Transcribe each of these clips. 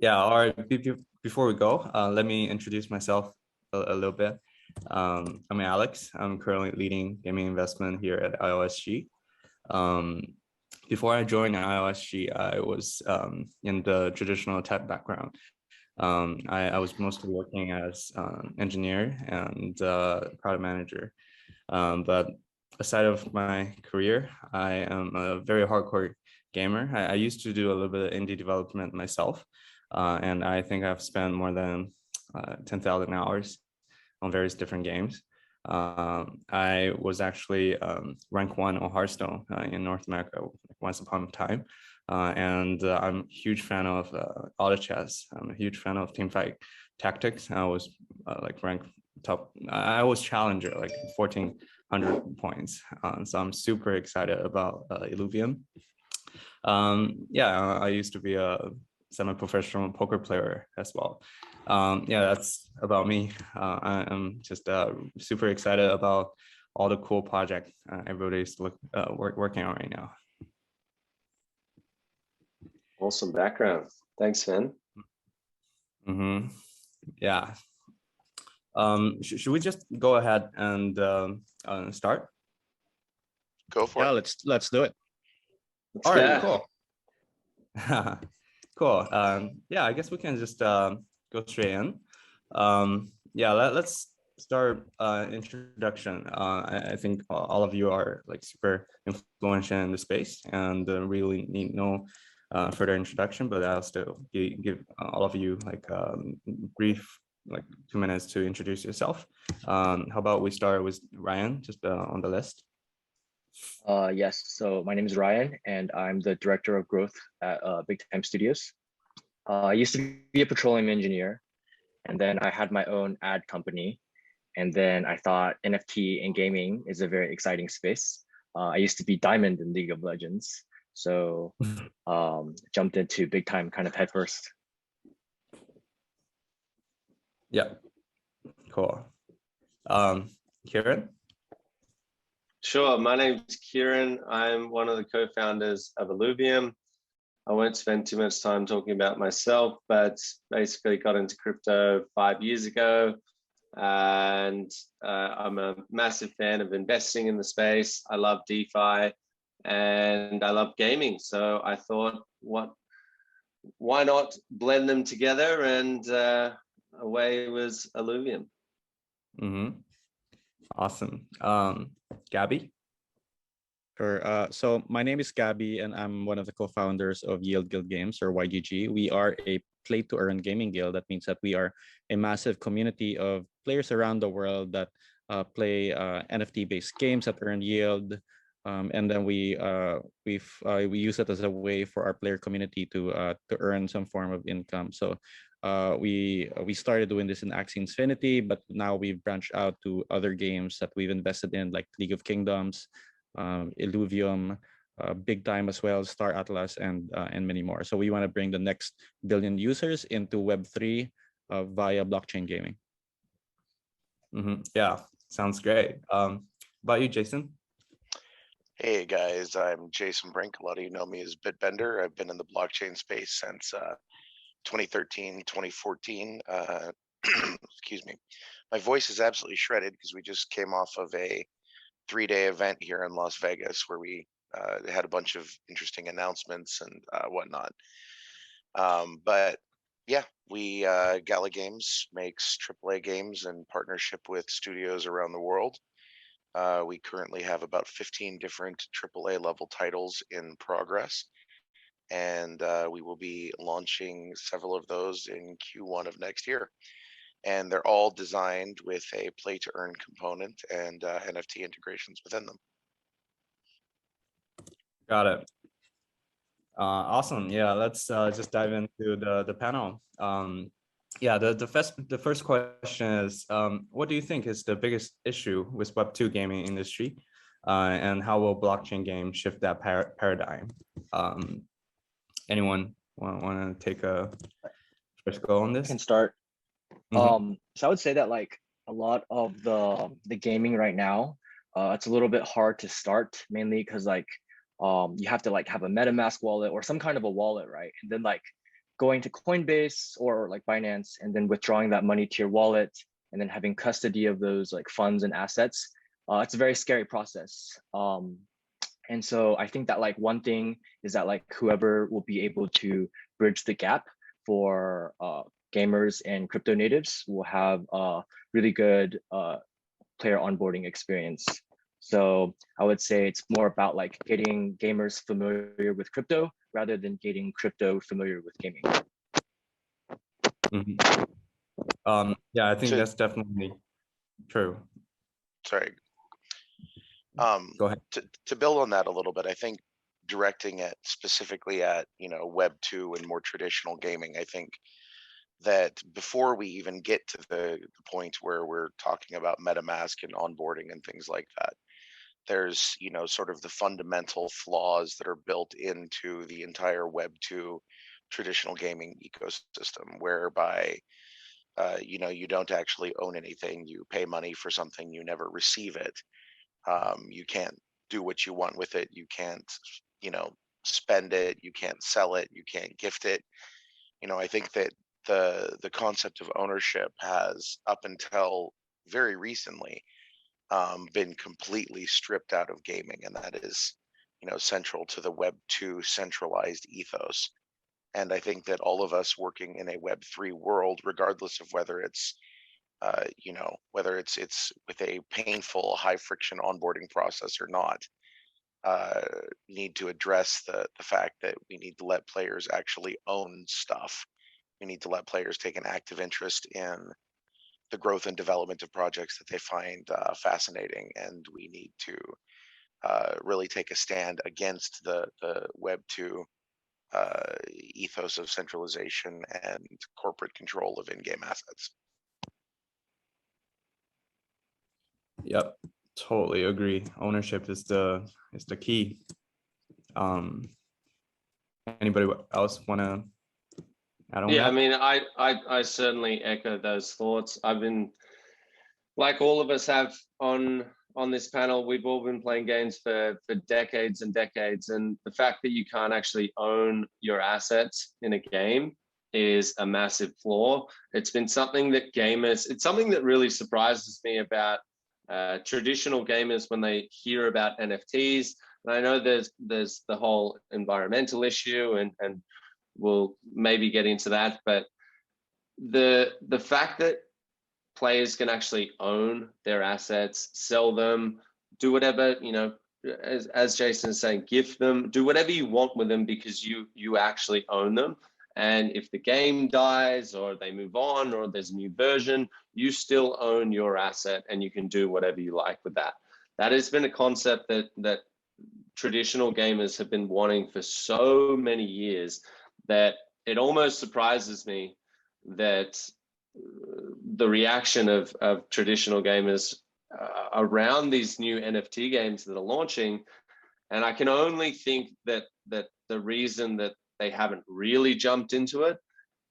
Yeah, all right. Before we go, let me introduce myself a little bit. I'm Alex. I'm currently leading gaming investment here at IOSG. Um, Before I joined IOSG, I was in the traditional tech background. I was mostly working as engineer and product manager. But aside of my career, I am a very hardcore gamer. I used to do a little bit of indie development myself, and I think I've spent more than 10,000 hours on various different games. I was actually rank one on Hearthstone in North America once upon a time. I'm a huge fan of auto chess. I'm a huge fan of teamfight tactics. I was like ranked top. I was challenger, like 1,400 points. So I'm super excited about Illuvium. Yeah, I used to be a semi-professional poker player as well. Yeah, that's about me. I'm just super excited about all the cool projects everybody's working on right now. Awesome background. Thanks, man. Mm-hmm. Yeah. Should we just go ahead and start? Go for it. Let's do it. All right, cool. Cool. Yeah, I guess we can just go straight in. Yeah, let's start introduction. I think all of you are like super influential in the space and really need no further introduction, but I'll still give all of you like brief, like 2 minutes to introduce yourself. How about we start with Ryan, just on the list? Yes, so my name is Ryan, and I'm the Director of Growth at Big Time Studios. I used to be a petroleum engineer, and then I had my own ad company. And then I thought NFT and gaming is a very exciting space. I used to be Diamond in League of Legends, so jumped into Big Time kind of headfirst. Yeah, cool. Kieran? Sure. My name's Kieran. I'm one of the co-founders of Illuvium. I won't spend too much time talking about myself, but basically got into crypto 5 years ago. And I'm a massive fan of investing in the space. I love DeFi and I love gaming. So I thought, why not blend them together? And away was Illuvium. Mm-hmm. Awesome. Gabby? Sure. So my name is Gabby, and I'm one of the co-founders of Yield Guild Games, or YGG. We are a play-to-earn gaming guild. That means that we are a massive community of players around the world that play NFT-based games that earn yield, and then we use it as a way for our player community to earn some form of income. So we started doing this in Axie Infinity, but now we've branched out to other games that we've invested in, like League of Kingdoms, Illuvium, Big Time as well, Star Atlas, and many more. So we want to bring the next billion users into Web3 via blockchain gaming. Mm-hmm. Yeah, sounds great. About you, Jason? Hey guys, I'm Jason Brink. A lot of you know me as Bitbender. I've been in the blockchain space since 2013, 2014. Excuse me. My voice is absolutely shredded because we just came off of a 3-day event here in Las Vegas where we had a bunch of interesting announcements and whatnot. But yeah, we Gala Games makes AAA games in partnership with studios around the world. We currently have about 15 different AAA level titles in progress, and we will be launching several of those in Q1 of next year. And they're all designed with a play to earn component and NFT integrations within them. Got it. Awesome. Yeah, let's just dive into the panel. Yeah, the first question is, what do you think is the biggest issue with Web2 gaming industry, and how will blockchain games shift that paradigm? Anyone want to take a first go on this? I can start. Mm-hmm. So I would say that like a lot of the gaming right now, it's a little bit hard to start, mainly because like you have to like have a MetaMask wallet or some kind of a wallet, right? And then like going to Coinbase or like Binance and then withdrawing that money to your wallet and then having custody of those like funds and assets. It's a very scary process. And so I think that like one thing is that like whoever will be able to bridge the gap for gamers and crypto natives will have a really good player onboarding experience. So I would say it's more about like getting gamers familiar with crypto rather than getting crypto familiar with gaming. Yeah, I think that's definitely true. Sorry. Go ahead. To build on that a little bit, I think directing it specifically at, you know, Web 2 and more traditional gaming, I think that before we even get to the point where we're talking about MetaMask and onboarding and things like that, there's, you know, sort of the fundamental flaws that are built into the entire Web 2 traditional gaming ecosystem, whereby you know, you don't actually own anything. You pay money for something, you never receive it. You can't do what you want with it. You can't, you know, spend it. You can't sell it. You can't gift it. You know, I think that the concept of ownership has, up until very recently, been completely stripped out of gaming, and that is, you know, central to the Web 2 centralized ethos. And I think that all of us working in a Web 3 world, regardless of whether it's you know, whether it's with a painful, high friction onboarding process or not, need to address the fact that we need to let players actually own stuff. We need to let players take an active interest in the growth and development of projects that they find fascinating, and we need to really take a stand against the Web 2 ethos of centralization and corporate control of in-game assets. Yep, totally agree. Ownership is the key. Anybody else want to add on Yeah, that? I mean, I certainly echo those thoughts. I've been, like all of us have on this panel, we've all been playing games for decades and decades, and the fact that you can't actually own your assets in a game is a massive flaw. It's been something that gamers, it's something that really surprises me about traditional gamers when they hear about NFTs. And I know there's the whole environmental issue, and we'll maybe get into that, but the fact that players can actually own their assets, sell them, do whatever, you know, as Jason is saying, gift them, do whatever you want with them because you actually own them. And if the game dies or they move on or there's a new version, you still own your asset and you can do whatever you like with that. That has been a concept that traditional gamers have been wanting for so many years that it almost surprises me that the reaction of traditional gamers around these new NFT games that are launching. And I can only think that the reason that they haven't really jumped into it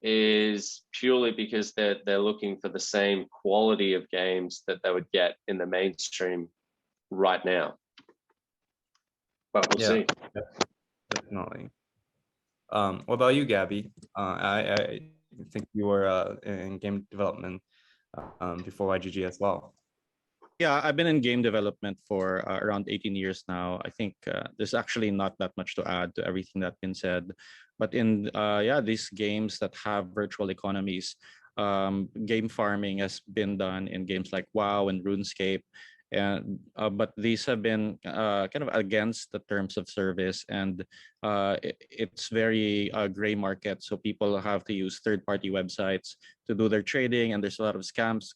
is purely because they're looking for the same quality of games that they would get in the mainstream right now. But we'll see. Definitely. What about you, Gabby? I think you were in game development before YGG as well. Yeah, I've been in game development for around 18 years now. I think there's actually not that much to add to everything that's been said. But in these games that have virtual economies, game farming has been done in games like WoW and RuneScape. And but these have been kind of against the terms of service, and it's very gray market. So people have to use third-party websites to do their trading, and there's a lot of scams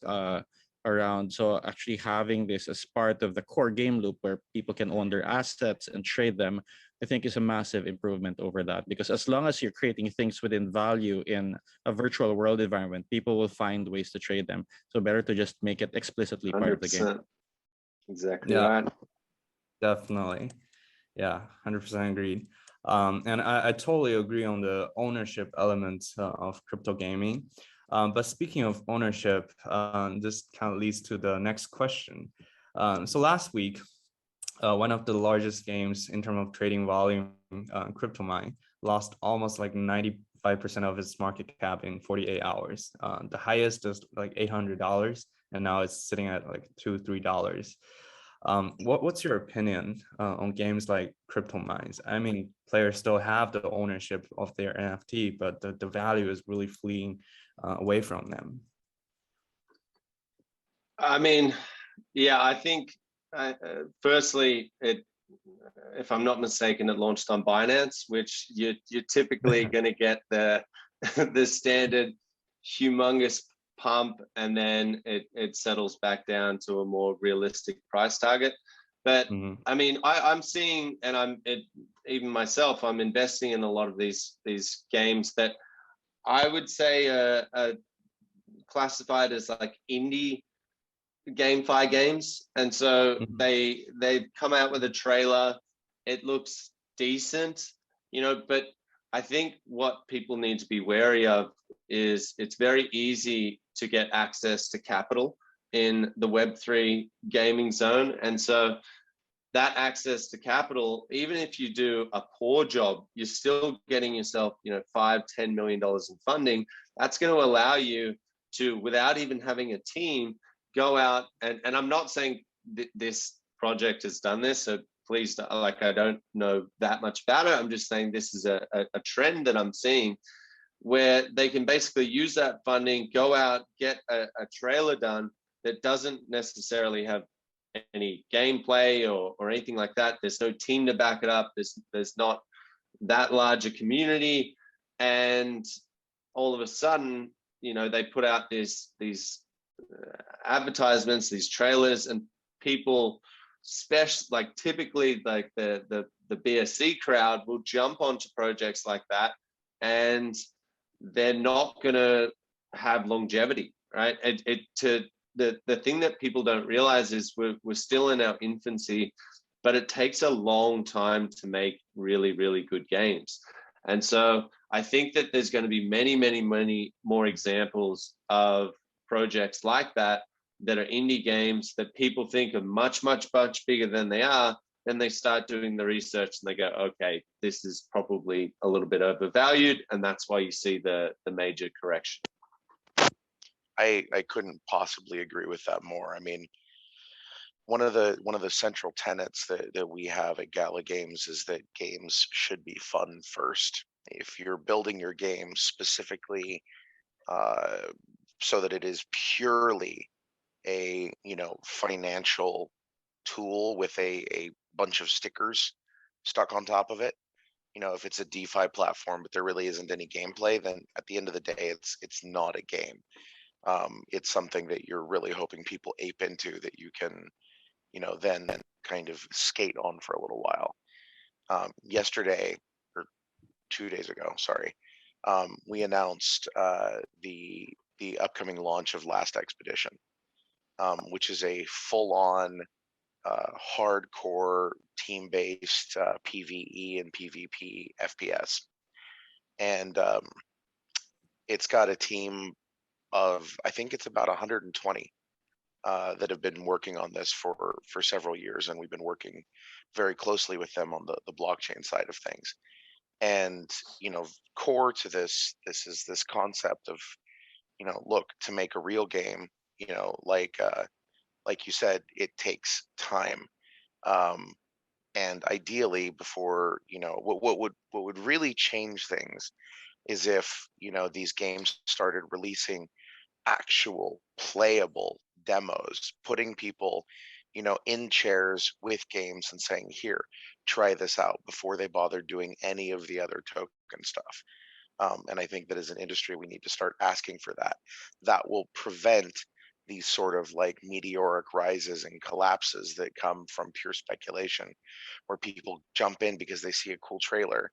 around. So actually having this as part of the core game loop where people can own their assets and trade them, I think is a massive improvement over that. Because as long as you're creating things within value in a virtual world environment, people will find ways to trade them. So better to just make it explicitly part of the game. Exactly right. Definitely. Yeah, 100% agreed. And I totally agree on the ownership element of crypto gaming. But speaking of ownership, this kind of leads to the next question. So last week, one of the largest games in terms of trading volume, CryptoMine, lost almost like 95% 5% of its market cap in 48 hours. The highest is like $800, and now it's sitting at like $2-3. What's your opinion on games like crypto mines? I mean, players still have the ownership of their NFT, but the value is really fleeing away from them. I mean, yeah, I think firstly, if I'm not mistaken, it launched on Binance, which you're typically going to get the the standard humongous pump, and then it settles back down to a more realistic price target. But I mean, I'm seeing, and even myself, I'm investing in a lot of these games that I would say are classified as like indie GameFi games, and so they come out with a trailer. It looks decent, but I think what people need to be wary of is it's very easy to get access to capital in the Web3 gaming zone, and so that access to capital, even if you do a poor job, you're still getting yourself, $5-10 million in funding. That's going to allow you to, without even having a team, go out and I'm not saying this project has done this, so please, like, I don't know that much about it. I'm just saying this is a trend that I'm seeing where they can basically use that funding, go out, get a trailer done that doesn't necessarily have any gameplay or anything like that. There's no team to back it up. There's not that large a community, and all of a sudden, they put out these advertisements, these trailers, and people, like typically like the BSC crowd will jump onto projects like that, and they're not going to have longevity, right? The thing that people don't realize is we're still in our infancy, but it takes a long time to make really, really good games. And so I think that there's going to be many, many, many more examples of projects like that are indie games that people think are much, much, much bigger than they are. Then they start doing the research and they go, okay, this is probably a little bit overvalued. And that's why you see the major correction. I couldn't possibly agree with that more. I mean, one of the central tenets that we have at Gala Games is that games should be fun first. If you're building your game specifically so that it is purely a financial tool with a bunch of stickers stuck on top of it, if it's a DeFi platform but there really isn't any gameplay, then at the end of the day it's not a game. It's something that you're really hoping people ape into, that you can then kind of skate on for a little while. Yesterday, or 2 days ago, sorry, we announced the upcoming launch of Last Expedition, which is a full-on hardcore team-based PvE and PvP FPS, and it's got a team of, I think it's about 120 that have been working on this for several years, and we've been working very closely with them on the blockchain side of things. And core to this is this concept of look, to make a real game, like you said, it takes time, and ideally before what would really change things is if these games started releasing actual playable demos, putting people in chairs with games and saying, here, try this out, before they bother doing any of the other token stuff. And I think that as an industry we need to start asking for that. That will prevent these sort of like meteoric rises and collapses that come from pure speculation, where people jump in because they see a cool trailer,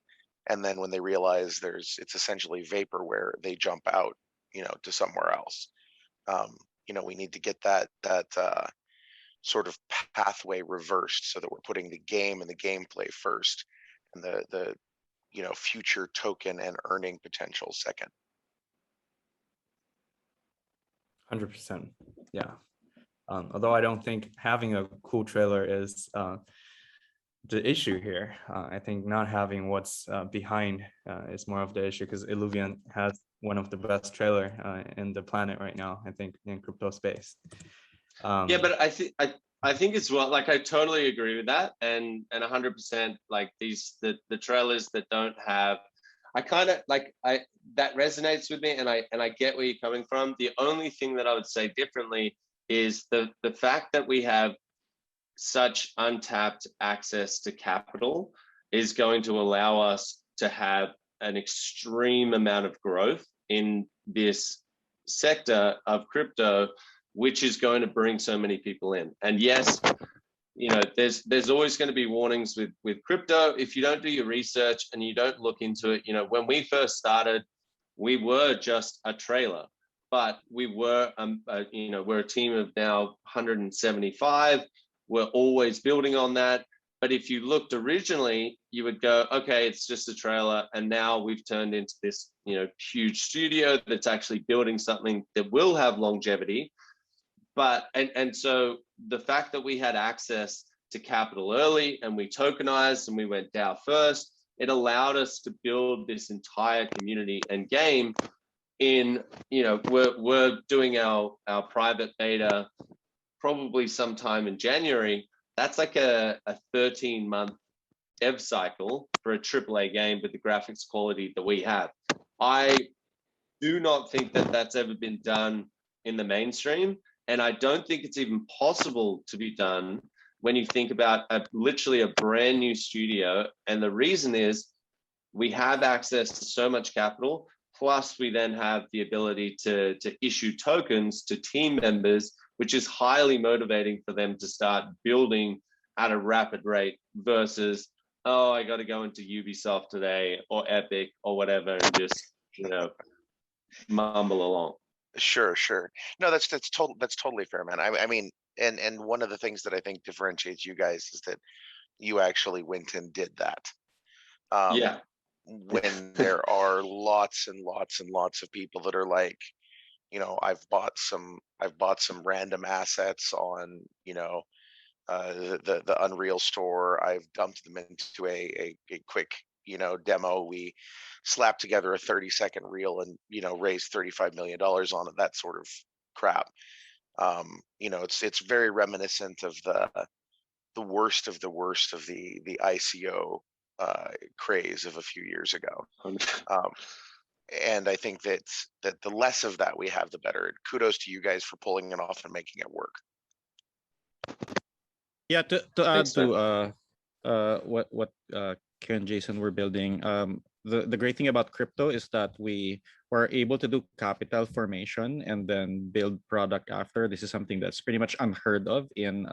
and then when they realize it's essentially vaporware, they jump out to somewhere else. We need to get that sort of pathway reversed, so that we're putting the game and the gameplay first, and the future token and earning potential second. 100%. Yeah. Although I don't think having a cool trailer is the issue here. I think not having what's behind is more of the issue, because Illuvium has one of the best trailer in the planet right now, I think, in crypto space. Yeah, but I think it's well, like I totally agree with that, and 100% like the trailers that don't have, I kind of like that resonates with me, and I get where you're coming from. The only thing that I would say differently is the fact that we have such untapped access to capital is going to allow us to have an extreme amount of growth in this sector of crypto, which is going to bring so many people in. And yes, you know, there's always going to be warnings with crypto. If you don't do your research and you don't look into it, you know, when we first started, we were just a trailer, but we were, you know, we're a team of now 175. We're always building on that. But if you looked originally, you would go, okay, it's just a trailer. And now we've turned into this, you know, huge studio that's actually building something that will have longevity. But, and so the fact that we had access to capital early and we tokenized and we went DAO first, it allowed us to build this entire community and game in, you know, we're doing our private beta probably sometime in January. That's like a 13-month dev cycle for a AAA game with the graphics quality that we have. I do not think that that's ever been done in the mainstream. And I don't think it's even possible to be done when you think about literally a brand new studio. And the reason is we have access to so much capital, plus we then have the ability to issue tokens to team members, which is highly motivating for them to start building at a rapid rate versus, oh, I got to go into Ubisoft today or Epic or whatever and just, you know, mumble along. Sure. No, that's totally fair, man. I mean, and one of the things that I think differentiates you guys is that you actually went and did that. Yeah. When there are lots and lots and lots of people that are like, you know, I've bought some random assets on, you know, the Unreal store. I've dumped them into a quick, you know, demo. We slapped together a 30-second reel and, you know, raised $35 million on it, that sort of crap. You know, it's very reminiscent of the worst of the ICO craze of a few years ago. And I think that the less of that we have, the better. Kudos to you guys for pulling it off and making it work. Yeah, to add to what Kieran and Jason were building, the great thing about crypto is that we were able to do capital formation and then build product after. This is something that's pretty much unheard of in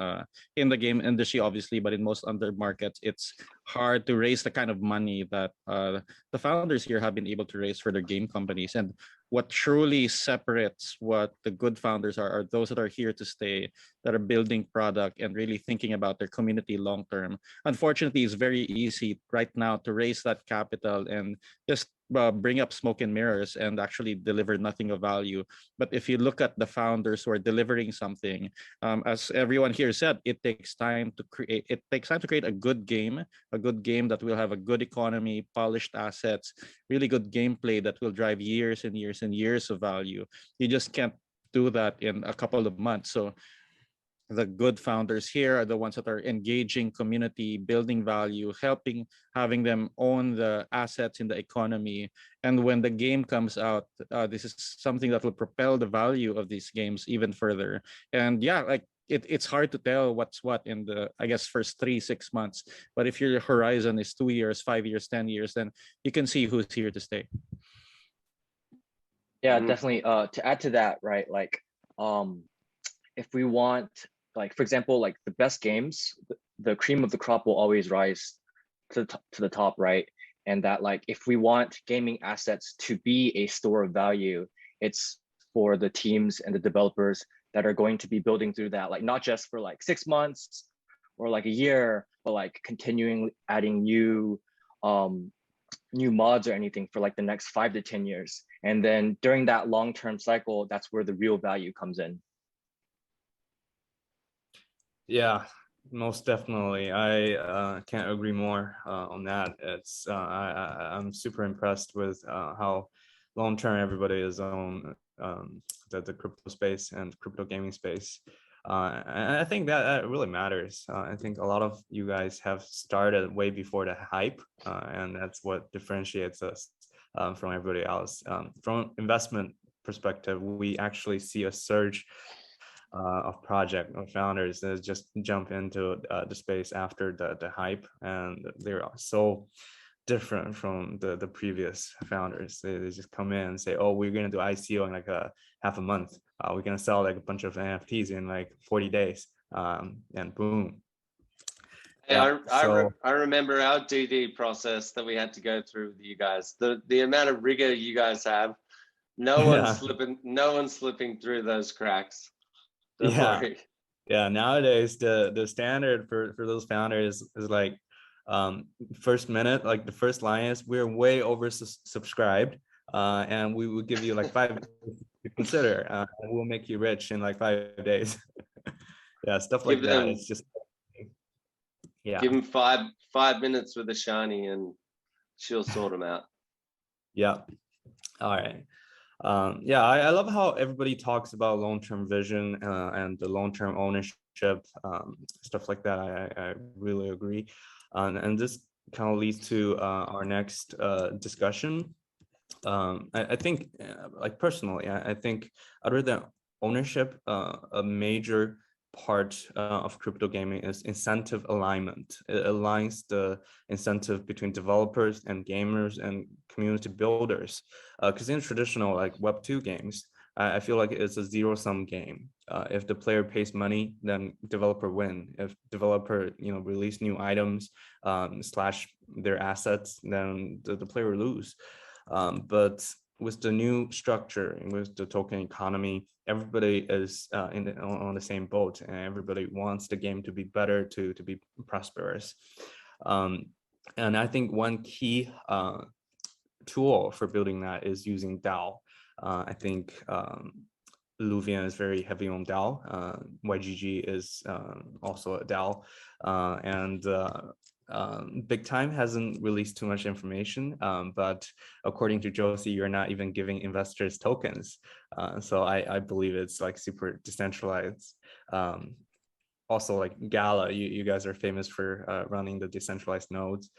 the game industry, obviously, but in most other markets, it's hard to raise the kind of money that the founders here have been able to raise for their game companies. And what truly separates what the good founders are those that are here to stay, that are building product and really thinking about their community long term. Unfortunately, it's very easy right now to raise that capital and just bring up smoke and mirrors and actually deliver nothing of value. But if you look at the founders who are delivering something, as everyone here said, it takes time to create. It takes time to create a good game that will have a good economy, polished assets, really good gameplay that will drive years and years and years of value. You just can't do that in a couple of months. So the good founders here are the ones that are engaging community, building value, having them own the assets in the economy. And when the game comes out, this is something that will propel the value of these games even further. And yeah, like it's hard to tell what's what in the, I guess, first 3-6 months. But if your horizon is 2 years, 5 years, 10 years, then you can see who's here to stay. Yeah, definitely. To add to that, right? Like, if we want, like, for example, like the best games, the cream of the crop will always rise to the top, right? And that, like, if we want gaming assets to be a store of value, it's for the teams and the developers that are going to be building through that, like not just for like 6 months or like a year, but like continuing adding new mods or anything for like the next 5 to 10 years. And then during that long-term cycle, that's where the real value comes in. Yeah, Most definitely. I can't agree more on that. I'm super impressed with how long term everybody is on the crypto space and crypto gaming space. And I think that really matters. I think a lot of you guys have started way before the hype, and that's what differentiates us from everybody else. From investment perspective, we actually see a surge of project or founders that just jump into the space after the hype, and they're so different from the previous founders. They just come in and say, oh, we're going to do ICO in like a half a month. We're going to sell like a bunch of NFTs in like 40 days, and boom. Hey, Yeah, so I remember our DD process that we had to go through with you guys. The amount of rigor you guys have, no one's slipping through those cracks. Don't yeah, worry. yeah. Nowadays, the standard for those founders is like first minute, like the first line is, we're way over subscribed, and we will give you like 5 to consider, and we'll make you rich in like 5 days. Yeah, stuff like Give that. them It's just, yeah, give them 5 minutes with a shiny and she'll sort them out. yeah. All right. Yeah, I love how everybody talks about long-term vision and the long-term ownership, stuff like that. I really agree. And this kind of leads to our next discussion. I think, like personally, I think other than ownership, a major part of crypto gaming is incentive alignment. It aligns the incentive between developers and gamers and community builders. Because in traditional like Web2 games, I feel like it's a zero-sum game. If the player pays money, then developer win. If developer release new items, slash their assets, then the player lose. But with the new structure and with the token economy, everybody is on the same boat, and everybody wants the game to be better, to be prosperous. And I think one key tool for building that is using DAO. I think Illuvium is very heavy on DAO. YGG is also a DAO, and Big Time hasn't released too much information, but according to Josie, you're not even giving investors tokens. So I believe it's like super decentralized. Also, like Gala, you guys are famous for running the decentralized nodes.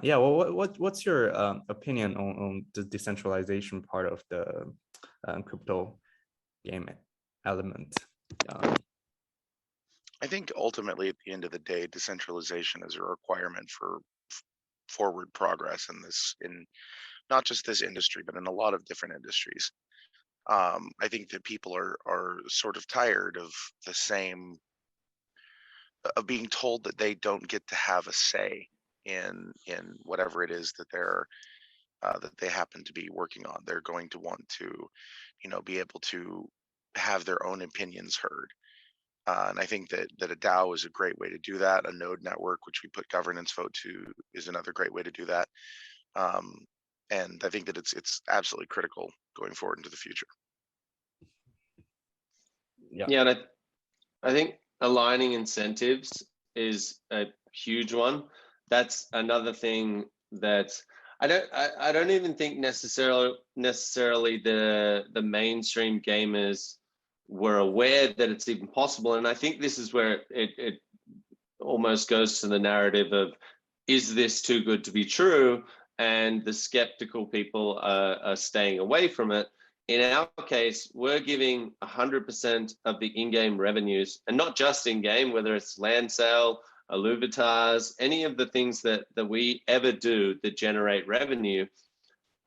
Yeah, well, what's your opinion on the decentralization part of the crypto game element? I think ultimately, at the end of the day, decentralization is a requirement for forward progress in not just this industry, but in a lot of different industries. I think that people are sort of tired of being told that they don't get to have a say in whatever it is that they happen to be working on. They're going to want to, be able to have their own opinions heard. And I think that a DAO is a great way to do that. A node network, which we put governance vote to, is another great way to do that. And I think that it's absolutely critical going forward into the future. Yeah, and I think aligning incentives is a huge one. That's another thing that I don't even think necessarily the mainstream gamers were aware that it's even possible. And I think this is where it almost goes to the narrative of, is this too good to be true? And the skeptical people are staying away from it. In our case, we're giving 100% of the in-game revenues, and not just in-game, whether it's land sale, Illuvitas, any of the things that we ever do that generate revenue,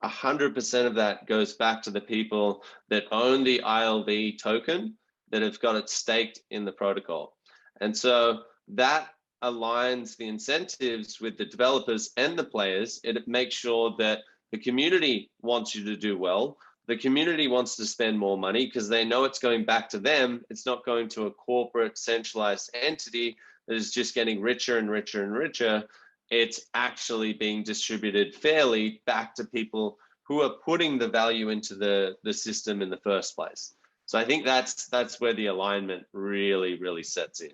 100% of that goes back to the people that own the ILV token, that have got it staked in the protocol. And so that aligns the incentives with the developers and the players. It makes sure that the community wants you to do well. The community wants to spend more money because they know it's going back to them. It's not going to a corporate centralized entity that is just getting richer and richer and richer. It's actually being distributed fairly back to people who are putting the value into the system in the first place. So I think that's where the alignment really, really sets in.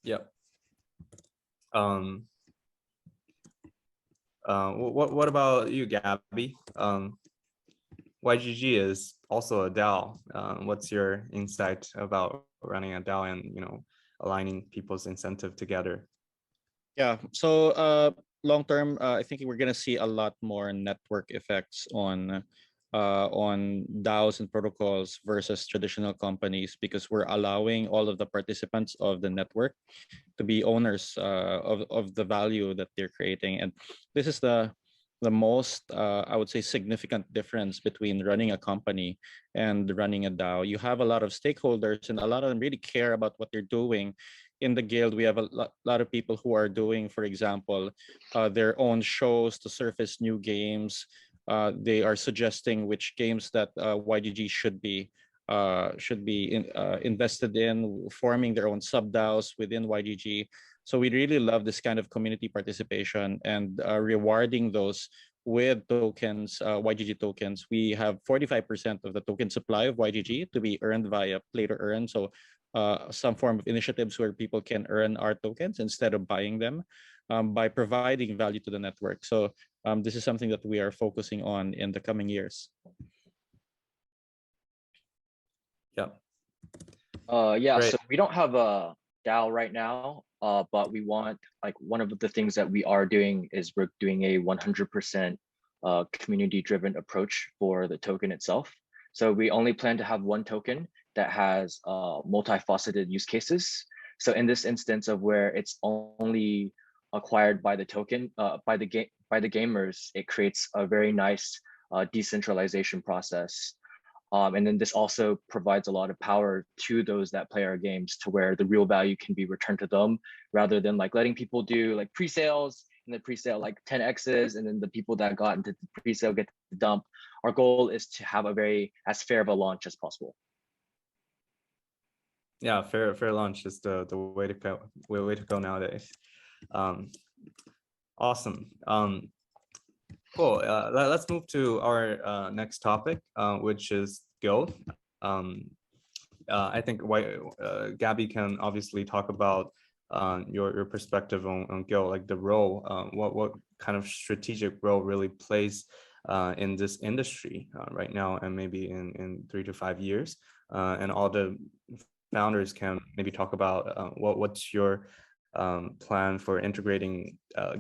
Yep. What about you, Gabby? YGG is also a DAO. What's your insight about running a DAO and aligning people's incentive together? Yeah. So long term, I think we're gonna see a lot more network effects on DAOs and protocols versus traditional companies, because we're allowing all of the participants of the network to be owners of the value that they're creating. And this is the most I would say significant difference between running a company and running a DAO. You have a lot of stakeholders, and a lot of them really care about what they're doing. In the guild, we have a lot of people who are doing, for example, their own shows to surface new games. They are suggesting which games that YGG should be invested in, forming their own sub DAOs within YGG. So we really love this kind of community participation and rewarding those with tokens, YGG tokens. We have 45% of the token supply of YGG to be earned via play to earn. So some form of initiatives where people can earn our tokens instead of buying them, by providing value to the network. So this is something that we are focusing on in the coming years. Yeah. Yeah, Great. so we don't have a DAO right now, but we want, like, one of the things that we are doing is we're doing a 100% community-driven approach for the token itself. So we only plan to have one token that has multifaceted use cases. So in this instance of where it's only acquired by the token, by the gamers, it creates a very nice decentralization process. And then this also provides a lot of power to those that play our games, to where the real value can be returned to them, rather than like letting people do like pre-sales and the pre-sale like 10x's, and then the people that got into the pre-sale get the dump. Our goal is to have a very as fair of a launch as possible. Yeah, fair launch is the way to go nowadays. Awesome. Cool. Let's move to our next topic, which is guild. I think Gabby can obviously talk about your perspective on guild, like the role, what kind of strategic role really plays in this industry right now, and maybe in 3 to 5 years, and all the founders can maybe talk about what's your plan for integrating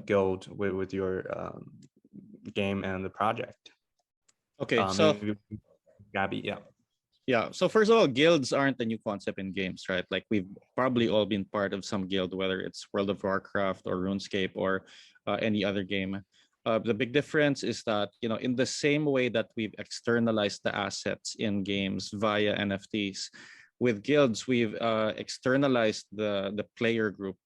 guild with your game and the project. Okay, so Gabby, yeah. Yeah, so first of all, guilds aren't a new concept in games, right? Like we've probably all been part of some guild, whether it's World of Warcraft or RuneScape or any other game. The big difference is that, in the same way that we've externalized the assets in games via NFTs, with guilds, we've externalized the player group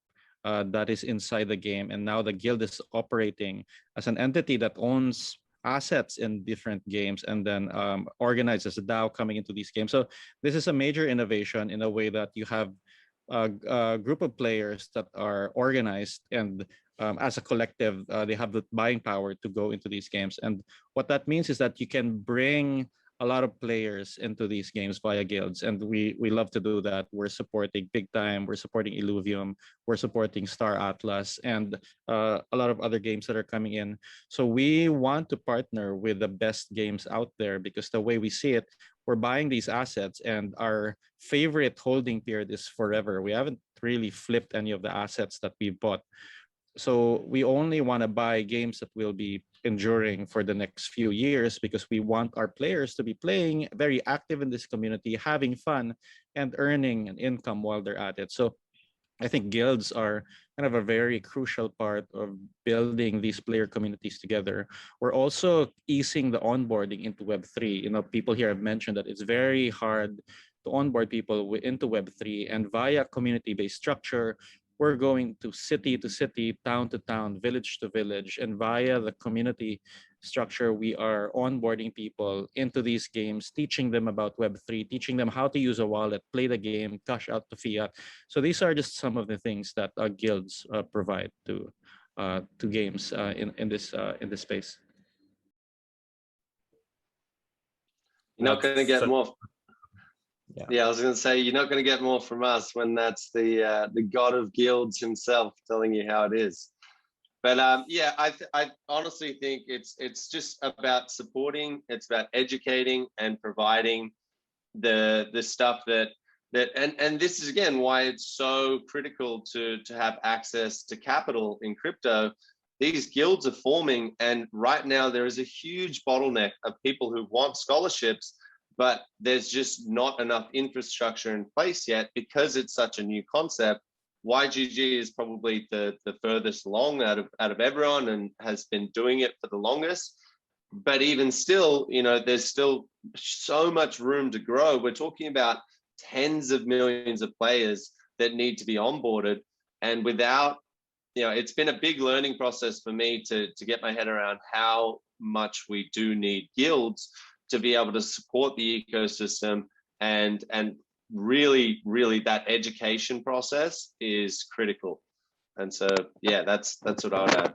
that is inside the game. And now the guild is operating as an entity that owns assets in different games, and then organized as a DAO coming into these games. So this is a major innovation in a way that you have a group of players that are organized, and as a collective, they have the buying power to go into these games. And what that means is that you can bring a lot of players into these games via guilds, and we love to do that. We're supporting Big Time, we're supporting Illuvium, we're supporting Star Atlas, and a lot of other games that are coming in. So we want to partner with the best games out there, because the way we see it, we're buying these assets, and our favorite holding period is forever. We haven't really flipped any of the assets that we bought. So we only want to buy games that will be enduring for the next few years, because we want our players to be playing, very active in this community, having fun and earning an income while they're at it. So I think guilds are kind of a very crucial part of building these player communities together. We're also easing the onboarding into Web3. People here have mentioned that it's very hard to onboard people into Web3, and via community-based structure, we're going to city, town to town, village to village, and via the community structure, we are onboarding people into these games, teaching them about Web3, teaching them how to use a wallet, play the game, cash out to fiat. So these are just some of the things that guilds provide to games in this space. You're not going to get more. Yeah, I was going to say, you're not going to get more from us when that's the god of guilds himself telling you how it is. But yeah, I honestly think it's just about supporting, it's about educating and providing the stuff that and this is again why it's so critical to have access to capital in crypto. These guilds are forming, and right now there is a huge bottleneck of people who want scholarships, but there's just not enough infrastructure in place yet because it's such a new concept. YGG is probably the furthest along out of everyone and has been doing it for the longest. But even still, you know, there's still so much room to grow. We're talking about tens of millions of players that need to be onboarded. And without, you know, it's been a big learning process for me to get my head around how much we do need guilds to be able to support the ecosystem, and really that education process is critical. And so yeah, that's what I would add.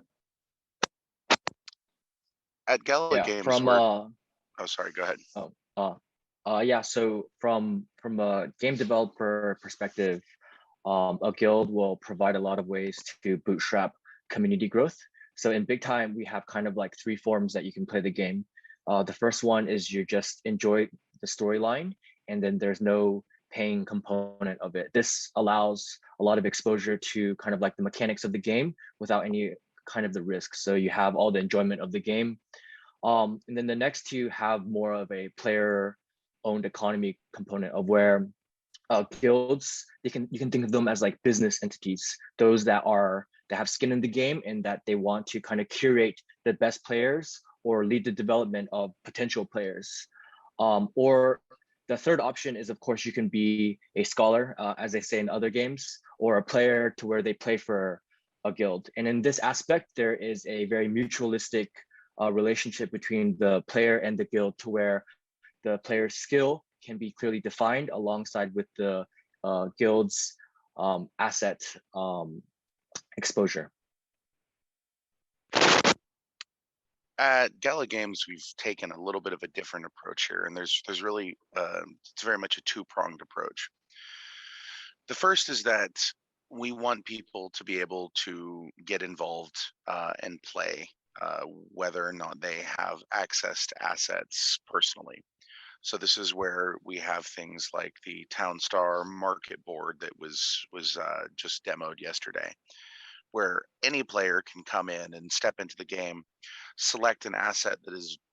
At Gala Yeah, Games, from oh, sorry, go ahead. yeah, so from a game developer perspective, a guild will provide a lot of ways to bootstrap community growth. So in big time, we have kind of like three forms that you can play the game. The first one is you just enjoy the storyline, and then there's no paying component of it. This allows a lot of exposure to kind of like the mechanics of the game without any kind of the risk. So you have all the enjoyment of the game. And then the next two have more of a player-owned economy component of where guilds, you can think of them as like business entities, those that have skin in the game and that they want to kind of curate the best players or lead the development of potential players. Or the third option is, of course, you can be a scholar, as they say in other games, or a player to where they play for a guild. And in this aspect, there is a very mutualistic relationship between the player and the guild, to where the player's skill can be clearly defined alongside with the guild's asset exposure. At Gala Games, we've taken a little bit of a different approach here, and there's really it's very much a two-pronged approach. The first is that we want people to be able to get involved and play, whether or not they have access to assets personally. So this is where we have things like the Townstar market board that was just demoed yesterday, where any player can come in and step into the game, select an asset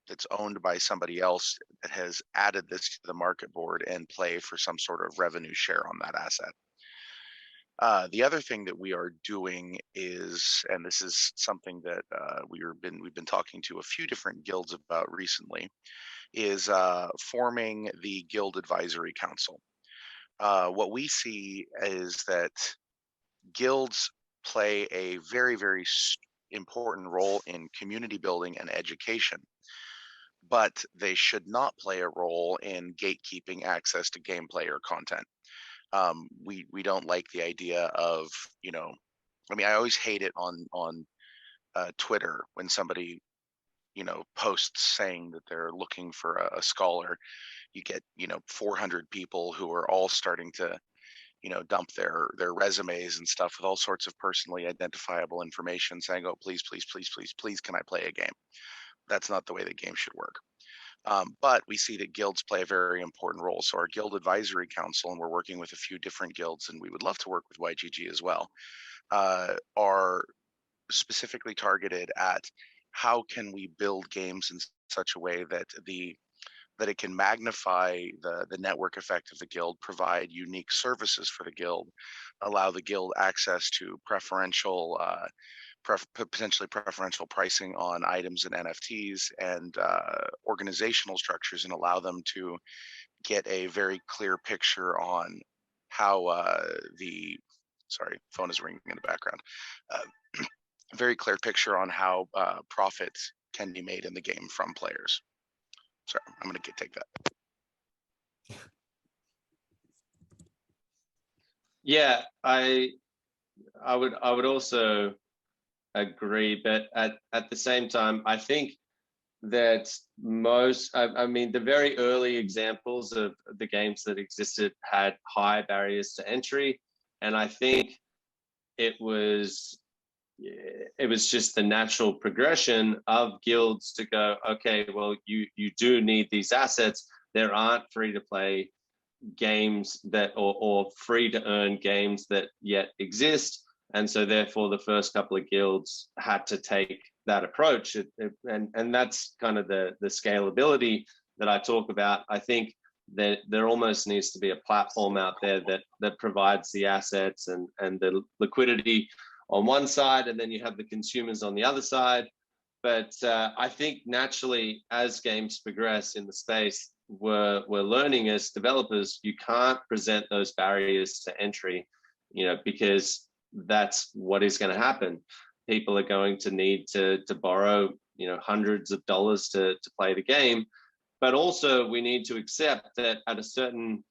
that's owned by somebody else that has added this to the market board, and play for some sort of revenue share on that asset. The other thing that we are doing is, and this is something that we've been talking to a few different guilds about recently, is forming the Guild Advisory Council. What we see is that guilds play a very, very important role in community building and education, but they should not play a role in gatekeeping access to gameplay or content. We don't like the idea of, you know, I mean, I always hate it on Twitter when somebody, you know, posts saying that they're looking for a scholar. You get, you know, 400 people who are all starting to, you know, dump their resumes and stuff with all sorts of personally identifiable information, saying, oh, please, can I play a game? That's not the way the game should work. But we see that guilds play a very important role. So our Guild Advisory Council, and we're working with a few different guilds, and we would love to work with YGG as well, are specifically targeted at how can we build games in such a way that it can magnify the network effect of the guild, provide unique services for the guild, allow the guild access to preferential, potentially preferential pricing on items and NFTs, and organizational structures, and allow them to get a very clear picture on how sorry, phone is ringing in the background. Very clear picture on how profits can be made in the game from players. Sorry, I'm going to take that. Yeah, I would also agree, but at the same time, I think that I mean, the very early examples of the games that existed had high barriers to entry. And I think it was just the natural progression of guilds to go, okay, well, you do need these assets. There aren't free to play games that or free to earn games that yet exist. And so therefore the first couple of guilds had to take that approach. And that's kind of the scalability that I talk about. I think that there almost needs to be a platform out there that provides the assets and the liquidity on one side, and then you have the consumers on the other side. But I think naturally, as games progress in the space, we're learning as developers, you can't present those barriers to entry, because that's what is going to happen. People are going to need to borrow, hundreds of dollars to play the game. But also we need to accept that at a certain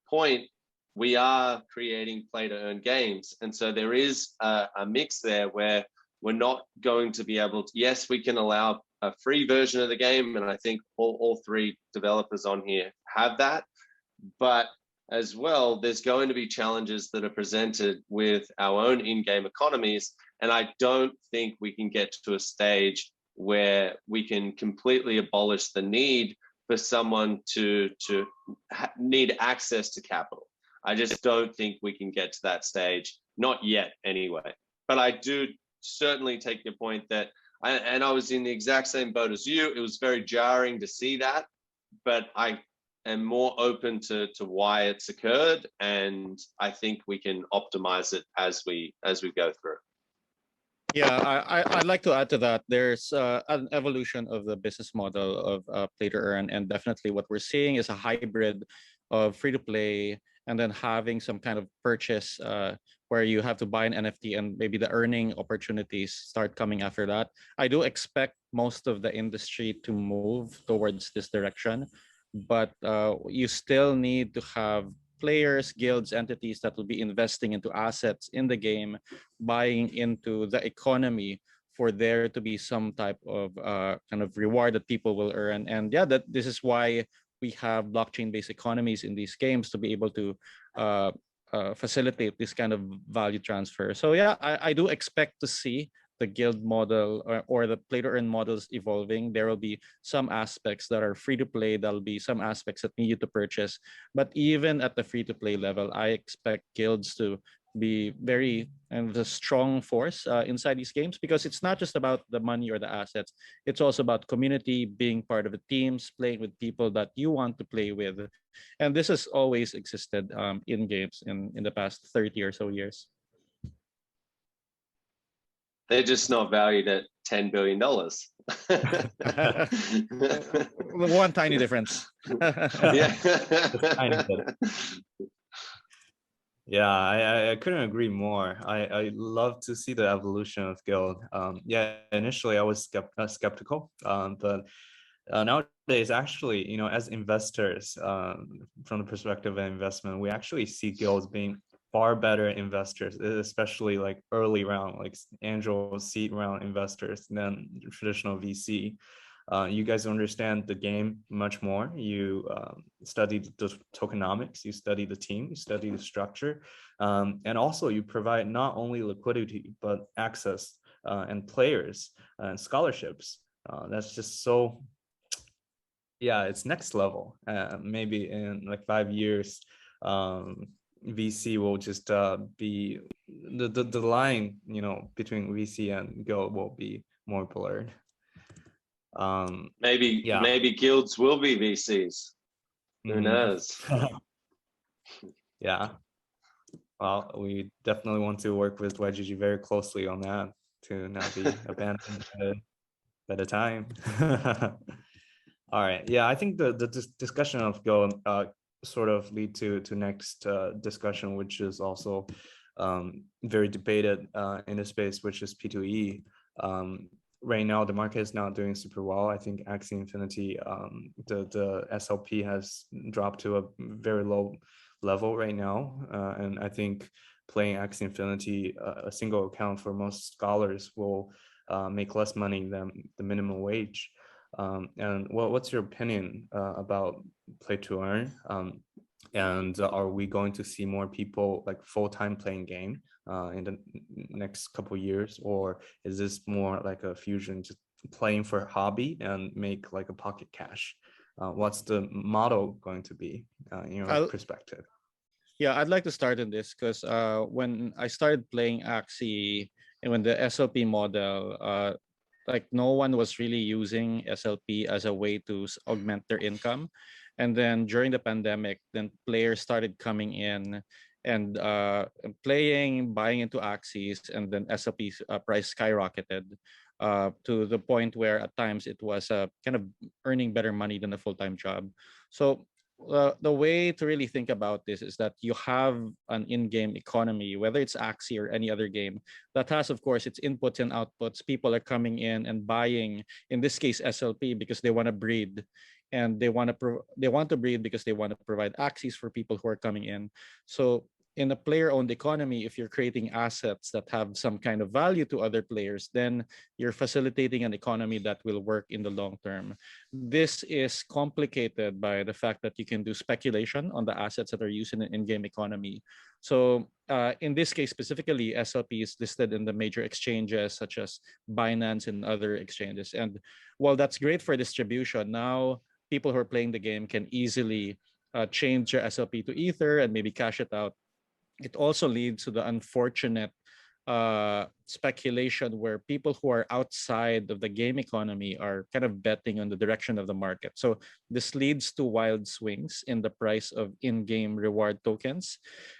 point, we are creating play to earn games. And so there is a mix there where we're not going to be able to, yes, we can allow a free version of the game. And I think all three developers on here have that. But as well, there's going to be challenges that are presented with our own in-game economies. And I don't think we can get to a stage where we can completely abolish the need for someone to need access to capital. I just don't think we can get to that stage, not yet anyway. But I do certainly take your point that, I was in the exact same boat as you. It was very jarring to see that, but I am more open to why it's occurred, and I think we can optimize it as we go through. Yeah, I'd like to add to that. There's an evolution of the business model of play to earn, and definitely what we're seeing is a hybrid of free to play and then having some kind of purchase where you have to buy an NFT and maybe the earning opportunities start coming after that. I do expect most of the industry to move towards this direction, but you still need to have players, guilds, entities that will be investing into assets in the game, buying into the economy for there to be some type of kind of reward that people will earn. And yeah, this is why we have blockchain-based economies in these games to be able to facilitate this kind of value transfer. So yeah, I do expect to see the guild model or the play to earn models evolving. There will be some aspects that are free to play. There'll be some aspects that need you to purchase. But even at the free to play level, I expect guilds to be very and a strong force inside these games, because it's not just about the money or the assets. It's also about community, being part of the teams, playing with people that you want to play with. And this has always existed in games in the past 30 or so years. They're just not valued at $10 billion. One tiny difference. Yeah. Yeah, I couldn't agree more. I love to see the evolution of Guild. Yeah, initially I was skeptical, but nowadays, actually, as investors, from the perspective of investment, we actually see guilds being far better investors, especially like early round, like angel seed round investors than traditional VC. You guys understand the game much more. You study the tokenomics, you study the team, you study the structure, and also you provide not only liquidity, but access and players and scholarships. That's just so, yeah, it's next level. Maybe in like 5 years, VC will just be the line, between VC and Guild will be more blurred. Maybe guilds will be VCs. Who knows? Yeah. Well, we definitely want to work with YGG very closely on that to not be abandoned by the time. All right. Yeah, I think the discussion of Go sort of lead to next discussion, which is also very debated in the space, which is P2E. Right now, the market is not doing super well. I think Axie Infinity, the SLP has dropped to a very low level right now. And I think playing Axie Infinity, a single account for most scholars will make less money than the minimum wage. And what's your opinion about play to earn? And are we going to see more people like full-time playing game in the next couple of years, or is this more like a fusion, just playing for hobby and make like a pocket cash? What's the model going to be in your perspective? Yeah, I'd like to start on this because when I started playing Axie and when the SLP model, like no one was really using SLP as a way to augment their income. And then during the pandemic, then players started coming in and playing, buying into Axies, and then SLP's price skyrocketed to the point where at times it was kind of earning better money than a full-time job. So the way to really think about this is that you have an in-game economy, whether it's Axie or any other game, that has, of course, its inputs and outputs. People are coming in and buying, in this case, SLP, because they want to breed, and they want to breed because they want to provide Axies for people who are coming in. So in a player-owned economy, if you're creating assets that have some kind of value to other players, then you're facilitating an economy that will work in the long term. This is complicated by the fact that you can do speculation on the assets that are used in an in-game economy. So in this case specifically, SLP is listed in the major exchanges such as Binance and other exchanges. And while that's great for distribution, now people who are playing the game can easily change their SLP to Ether and maybe cash it out. It also leads to the unfortunate speculation where people who are outside of the game economy are kind of betting on the direction of the market. So this leads to wild swings in the price of in-game reward tokens,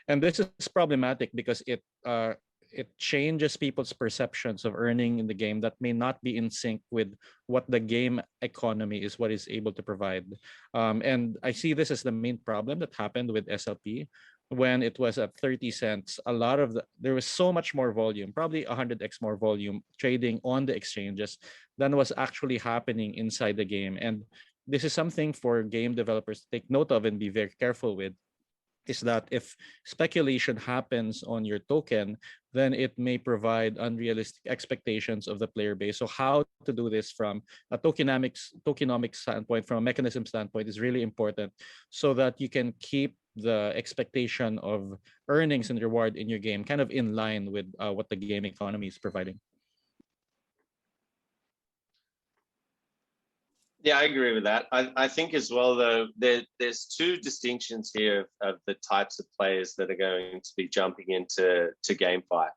and this is problematic because it changes people's perceptions of earning in the game that may not be in sync with what the game economy is, what is able to provide. And I see this as the main problem that happened with SLP. When it was at 30 cents, there was so much more volume, probably 100x more volume trading on the exchanges than was actually happening inside the game. And this is something for game developers to take note of and be very careful with, is that if speculation happens on your token, then it may provide unrealistic expectations of the player base. So how to do this from a tokenomics standpoint, from a mechanism standpoint, is really important so that you can keep the expectation of earnings and reward in your game kind of in line with what the game economy is providing. Yeah, I agree with that. I think as well, though, there's two distinctions here of the types of players that are going to be jumping into GameFi.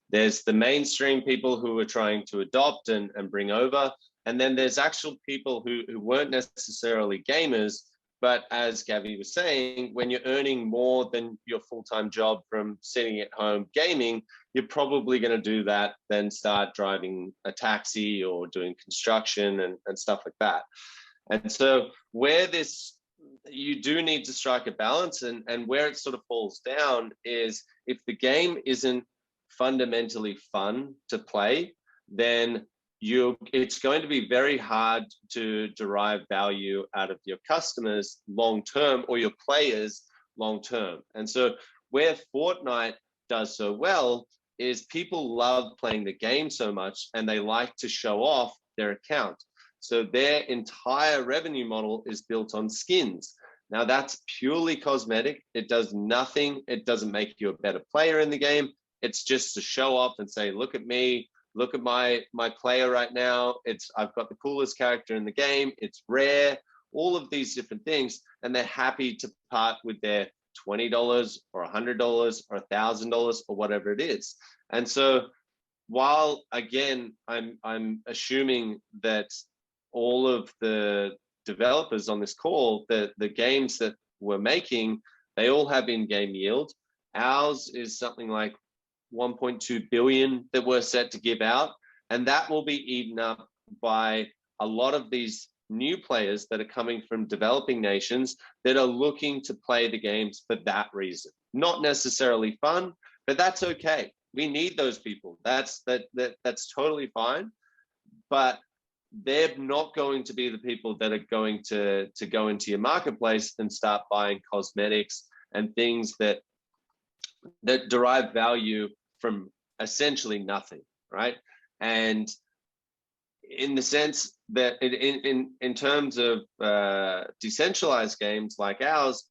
There's the mainstream people who are trying to adopt and bring over, and then there's actual people who weren't necessarily gamers, but as Gabby was saying, when you're earning more than your full-time job from sitting at home gaming, you're probably going to do that, then start driving a taxi or doing construction and stuff like that. And so where you do need to strike a balance, and where it sort of falls down is if the game isn't fundamentally fun to play, then it's going to be very hard to derive value out of your customers long term or your players long term. And so where Fortnite does so well is people love playing the game so much and they like to show off their account. So their entire revenue model is built on skins. Now that's purely cosmetic. It does nothing. It doesn't make you a better player in the game. It's just to show off and say, look at me. Look at my player right now. I've got the coolest character in the game. It's rare, all of these different things. And they're happy to part with their $20 or $100 or $1,000 or whatever it is. And so while, again, I'm assuming that all of the developers on this call, the games that we're making, they all have in-game yield. Ours is something like 1.2 billion that we're set to give out, and that will be eaten up by a lot of these new players that are coming from developing nations that are looking to play the games for that reason. Not necessarily fun, but that's okay. We need those people. That's totally fine. But they're not going to be the people that are going to go into your marketplace and start buying cosmetics and things that derive value from essentially nothing, right? And in the sense that in terms of decentralized games like ours,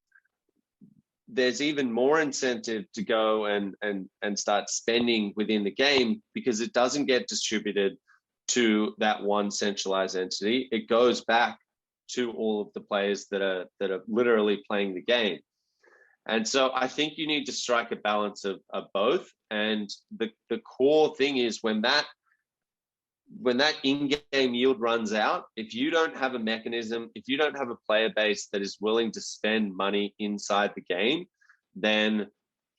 there's even more incentive to go and start spending within the game, because it doesn't get distributed to that one centralized entity. It goes back to all of the players that are literally playing the game. And so I think you need to strike a balance of both. And the core thing is, when that in-game yield runs out, if you don't have a mechanism, if you don't have a player base that is willing to spend money inside the game, then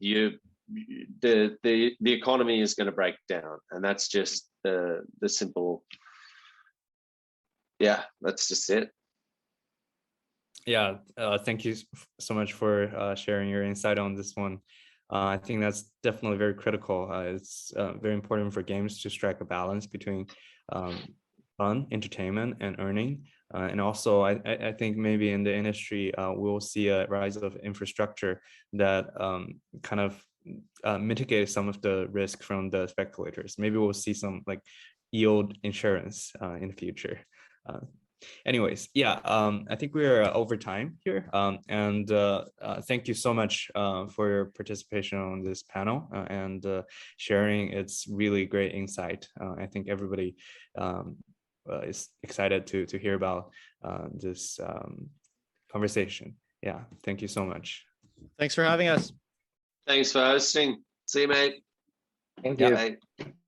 the economy is going to break down. And that's just the simple, yeah, that's just it. Yeah, thank you so much for sharing your insight on this one. I think that's definitely very critical. It's very important for games to strike a balance between fun, entertainment, and earning. And also, I think maybe in the industry, we'll see a rise of infrastructure that kind of mitigates some of the risk from the speculators. Maybe we'll see some like yield insurance in the future. Anyways, yeah, I think we're over time here. And thank you so much for your participation on this panel and sharing. It's really great insight. I think everybody is excited to hear about this conversation. Yeah, thank you so much. Thanks for having us. Thanks for hosting. See you, mate. Thank you. Bye.